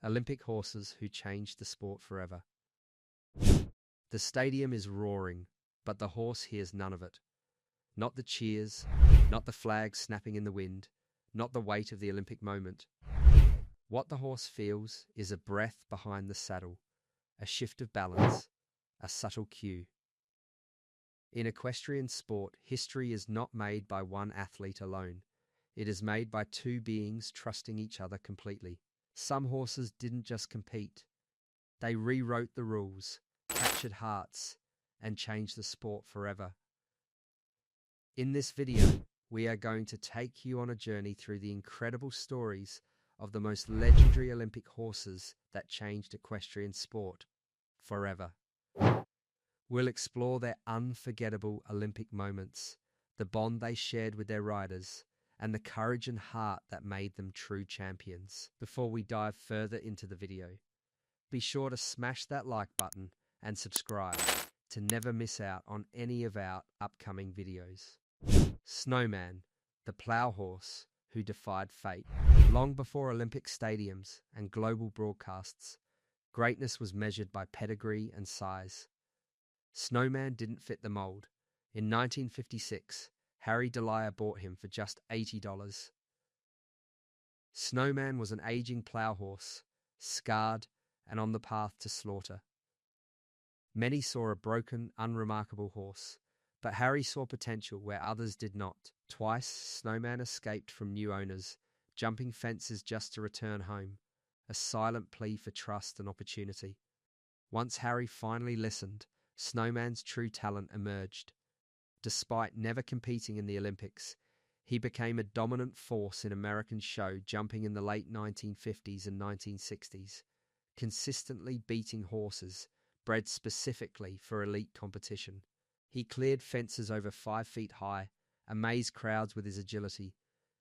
Olympic horses who changed the sport forever. The stadium is roaring, but the horse hears none of it. Not the cheers, not the flag snapping in the wind, not the weight of the Olympic moment. What the horse feels is a breath behind the saddle, a shift of balance, a subtle cue. In equestrian sport, history is not made by one athlete alone. It is made by two beings trusting each other completely. Some horses didn't just compete. They rewrote the rules, captured hearts, and changed the sport forever. In this video, we are going to take you on a journey through the incredible stories of the most legendary Olympic horses that changed equestrian sport forever. We'll explore their unforgettable Olympic moments, the bond they shared with their riders, and the courage and heart that made them true champions. Before we dive further into the video, be sure to smash that like button and subscribe to never miss out on any of our upcoming videos. Snowman, the plow horse who defied fate. Long before Olympic stadiums and global broadcasts, greatness was measured by pedigree and size. Snowman didn't fit the mold. In 1956, Harry Delia bought him for just $80. Snowman was an aging plow horse, scarred and on the path to slaughter. Many saw a broken, unremarkable horse, but Harry saw potential where others did not. Twice, Snowman escaped from new owners, jumping fences just to return home, a silent plea for trust and opportunity. Once Harry finally listened, Snowman's true talent emerged. Despite never competing in the Olympics, he became a dominant force in American show jumping in the late 1950s and 1960s, consistently beating horses bred specifically for elite competition. He cleared fences over 5 feet high, amazed crowds with his agility,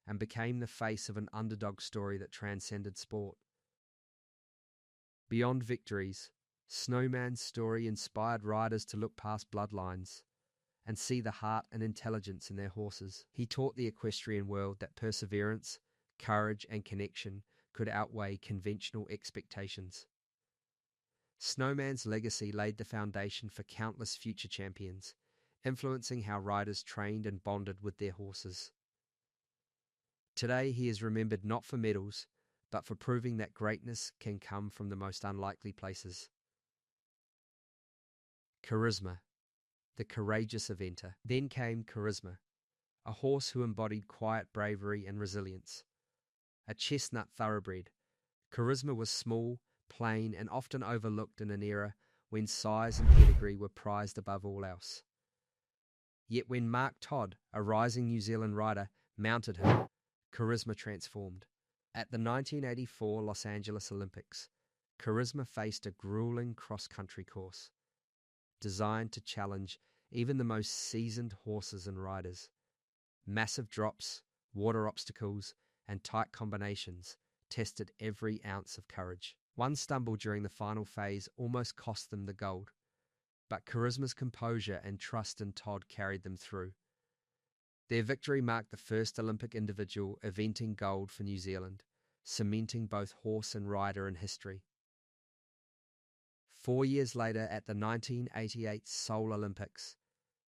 and became the face of an underdog story that transcended sport. Beyond victories, Snowman's story inspired riders to look past bloodlines and see the heart and intelligence in their horses. He taught the equestrian world that perseverance, courage, and connection could outweigh conventional expectations. Snowman's legacy laid the foundation for countless future champions, influencing how riders trained and bonded with their horses. Today he is remembered not for medals, but for proving that greatness can come from the most unlikely places. Charisma, the courageous eventer. Then came Charisma, a horse who embodied quiet bravery and resilience. A chestnut thoroughbred, Charisma was small, plain, and often overlooked in an era when size and pedigree were prized above all else. Yet when Mark Todd, a rising New Zealand rider, mounted him, Charisma transformed. At the 1984 Los Angeles Olympics, Charisma faced a grueling cross-country course, designed to challenge even the most seasoned horses and riders. Massive drops, water obstacles, and tight combinations tested every ounce of courage. One stumble during the final phase almost cost them the gold, but Charisma's composure and trust in Todd carried them through. Their victory marked the first Olympic individual eventing gold for New Zealand, cementing both horse and rider in history. 4 years later, at the 1988 Seoul Olympics,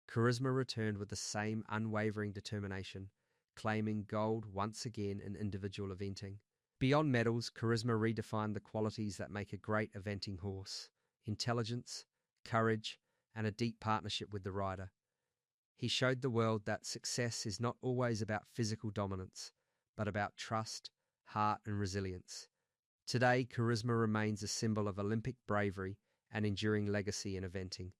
Charisma returned with the same unwavering determination, claiming gold once again in individual eventing. Beyond medals, Charisma redefined the qualities that make a great eventing horse: intelligence, courage, and a deep partnership with the rider. He showed the world that success is not always about physical dominance, but about trust, heart, and resilience. Today, Charisma remains a symbol of Olympic bravery and enduring legacy in eventing.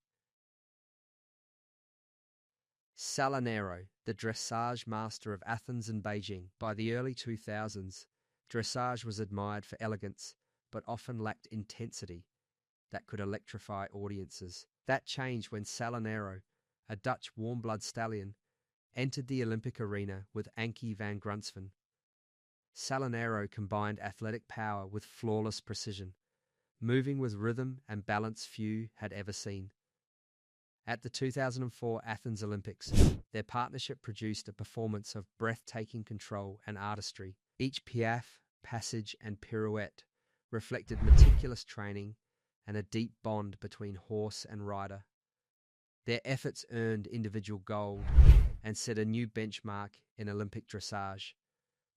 Salinero, the dressage master of Athens and Beijing. By the early 2000s, dressage was admired for elegance, but often lacked intensity that could electrify audiences. That changed when Salinero, a Dutch warm-blood stallion, entered the Olympic arena with Ankie van Grunsven. Salinero combined athletic power with flawless precision, moving with rhythm and balance few had ever seen. At the 2004 Athens Olympics, their partnership produced a performance of breathtaking control and artistry. Each piaffe, passage, and pirouette reflected meticulous training and a deep bond between horse and rider. Their efforts earned individual gold and set a new benchmark in Olympic dressage,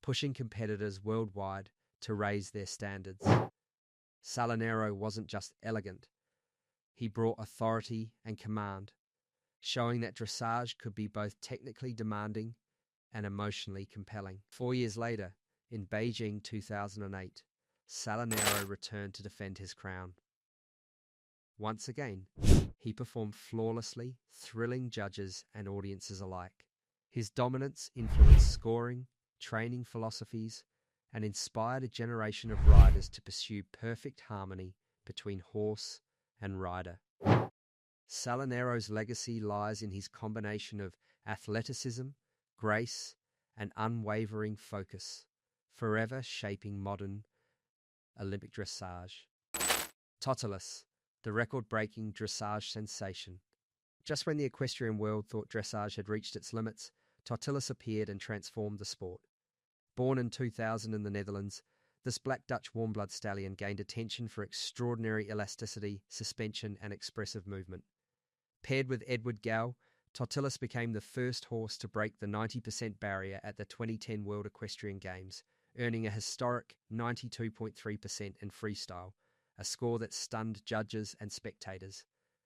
pushing competitors worldwide to raise their standards. Salinero wasn't just elegant, he brought authority and command, showing that dressage could be both technically demanding and emotionally compelling. 4 years later, in Beijing 2008, Salinero returned to defend his crown. Once again, he performed flawlessly, thrilling judges and audiences alike. His dominance influenced scoring, training philosophies, and inspired a generation of riders to pursue perfect harmony between horse and rider. Salinero's legacy lies in his combination of athleticism, grace, and unwavering focus, forever shaping modern Olympic dressage. Totilas, the record-breaking dressage sensation. Just when the equestrian world thought dressage had reached its limits, Totilas appeared and transformed the sport. Born in 2000 in the Netherlands, this black Dutch warm-blood stallion gained attention for extraordinary elasticity, suspension, and expressive movement. Paired with Edward Gau, Totilas became the first horse to break the 90% barrier at the 2010 World Equestrian Games, earning a historic 92.3% in freestyle, a score that stunned judges and spectators.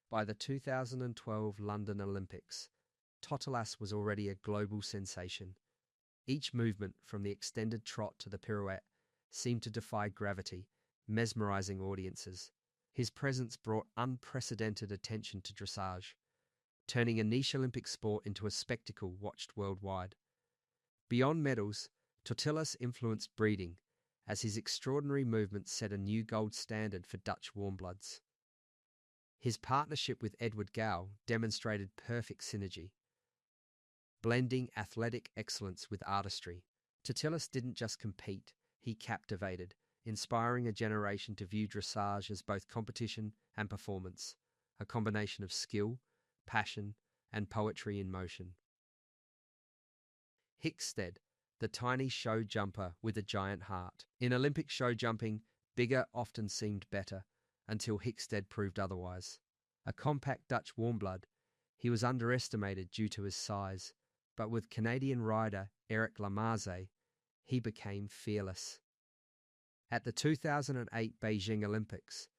By the 2012 London Olympics, Totilas was already a global sensation. Each movement, from the extended trot to the pirouette, seemed to defy gravity, mesmerizing audiences. His presence brought unprecedented attention to dressage, turning a niche Olympic sport into a spectacle watched worldwide. Beyond medals, Totilas influenced breeding, as his extraordinary movements set a new gold standard for Dutch warmbloods. His partnership with Edward Gau demonstrated perfect synergy, blending athletic excellence with artistry. Totilas didn't just compete, he captivated, inspiring a generation to view dressage as both competition and performance, a combination of skill, passion, and poetry in motion. Hickstead, the tiny show jumper with a giant heart. In Olympic show jumping, bigger often seemed better, until Hickstead proved otherwise. A compact Dutch warmblood, he was underestimated due to his size, but with Canadian rider Eric Lamarze, he became fearless. At the 2008 Beijing Olympics,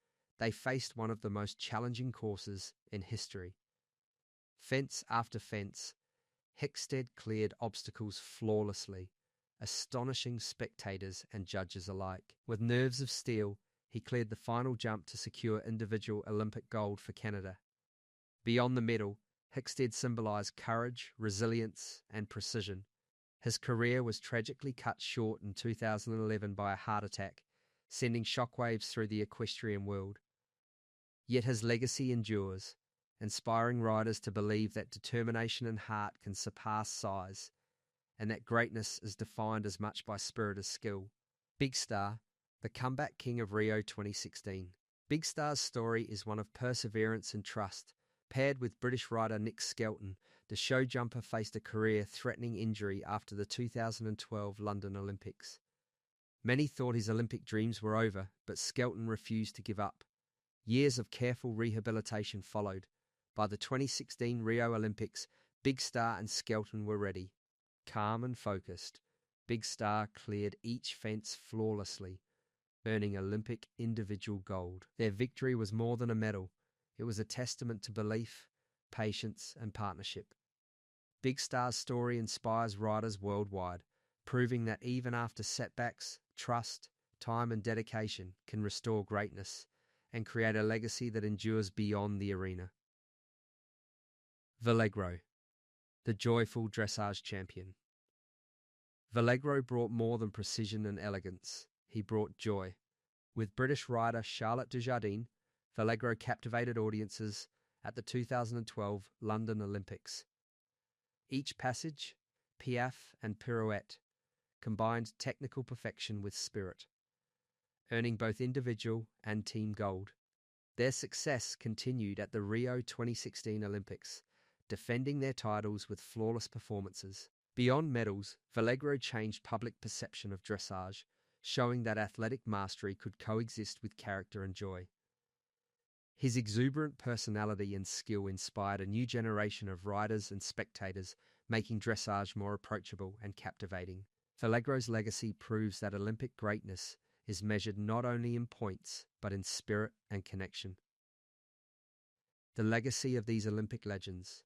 they faced one of the most challenging courses in history. Fence after fence, Hickstead cleared obstacles flawlessly, astonishing spectators and judges alike. With nerves of steel, he cleared the final jump to secure individual Olympic gold for Canada. Beyond the medal, Hickstead symbolised courage, resilience, and precision. His career was tragically cut short in 2011 by a heart attack, sending shockwaves through the equestrian world. Yet his legacy endures, inspiring riders to believe that determination and heart can surpass size, and that greatness is defined as much by spirit as skill. Big Star, the comeback king of Rio 2016. Big Star's story is one of perseverance and trust. Paired with British rider Nick Skelton, the show jumper faced a career-threatening injury after the 2012 London Olympics. Many thought his Olympic dreams were over, but Skelton refused to give up. Years of careful rehabilitation followed. By the 2016 Rio Olympics, Big Star and Skelton were ready. Calm and focused, Big Star cleared each fence flawlessly, earning Olympic individual gold. Their victory was more than a medal. It was a testament to belief, patience, and partnership. Big Star's story inspires riders worldwide, proving that even after setbacks, trust, time, and dedication can restore greatness and create a legacy that endures beyond the arena. Valegro, the joyful dressage champion. Valegro brought more than precision and elegance. He brought joy. With British rider Charlotte Dujardin, Valegro captivated audiences at the 2012 London Olympics. Each passage, piaffe, and pirouette combined technical perfection with spirit, earning both individual and team gold. Their success continued at the Rio 2016 Olympics, defending their titles with flawless performances. Beyond medals, Valegro changed public perception of dressage, showing that athletic mastery could coexist with character and joy. His exuberant personality and skill inspired a new generation of riders and spectators, making dressage more approachable and captivating. Valegro's legacy proves that Olympic greatness is measured not only in points, but in spirit and connection. The legacy of these Olympic legends.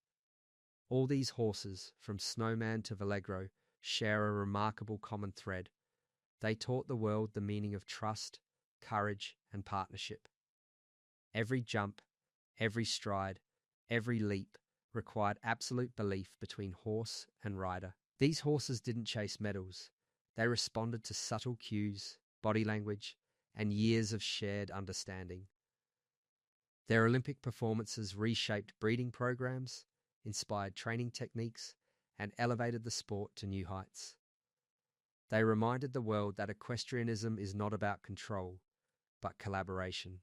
All these horses, from Snowman to Valegro, share a remarkable common thread. They taught the world the meaning of trust, courage, and partnership. Every jump, every stride, every leap required absolute belief between horse and rider. These horses didn't chase medals. They responded to subtle cues, body language, and years of shared understanding. Their Olympic performances reshaped breeding programs, inspired training techniques, and elevated the sport to new heights. They reminded the world that equestrianism is not about control, but collaboration.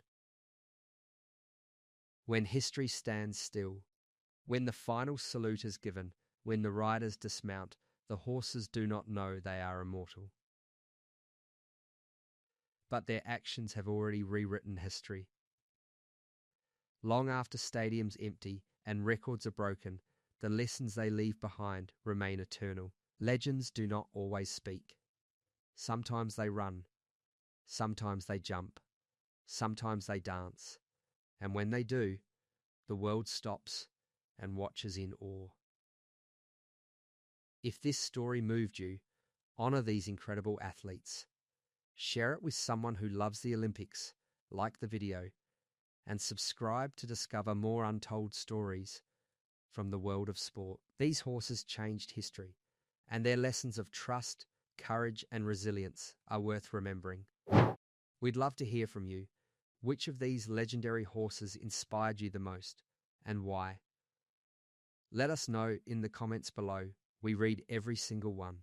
When history stands still, when the final salute is given, when the riders dismount, the horses do not know they are immortal. But their actions have already rewritten history. Long after stadiums empty and records are broken, the lessons they leave behind remain eternal. Legends do not always speak. Sometimes they run, sometimes they jump, sometimes they dance, and when they do, the world stops and watches in awe. If this story moved you, honor these incredible athletes. Share it with someone who loves the Olympics, like the video, and subscribe to discover more untold stories from the world of sport. These horses changed history, and their lessons of trust, courage, and resilience are worth remembering. We'd love to hear from you. Which of these legendary horses inspired you the most, and why? Let us know in the comments below. We read every single one.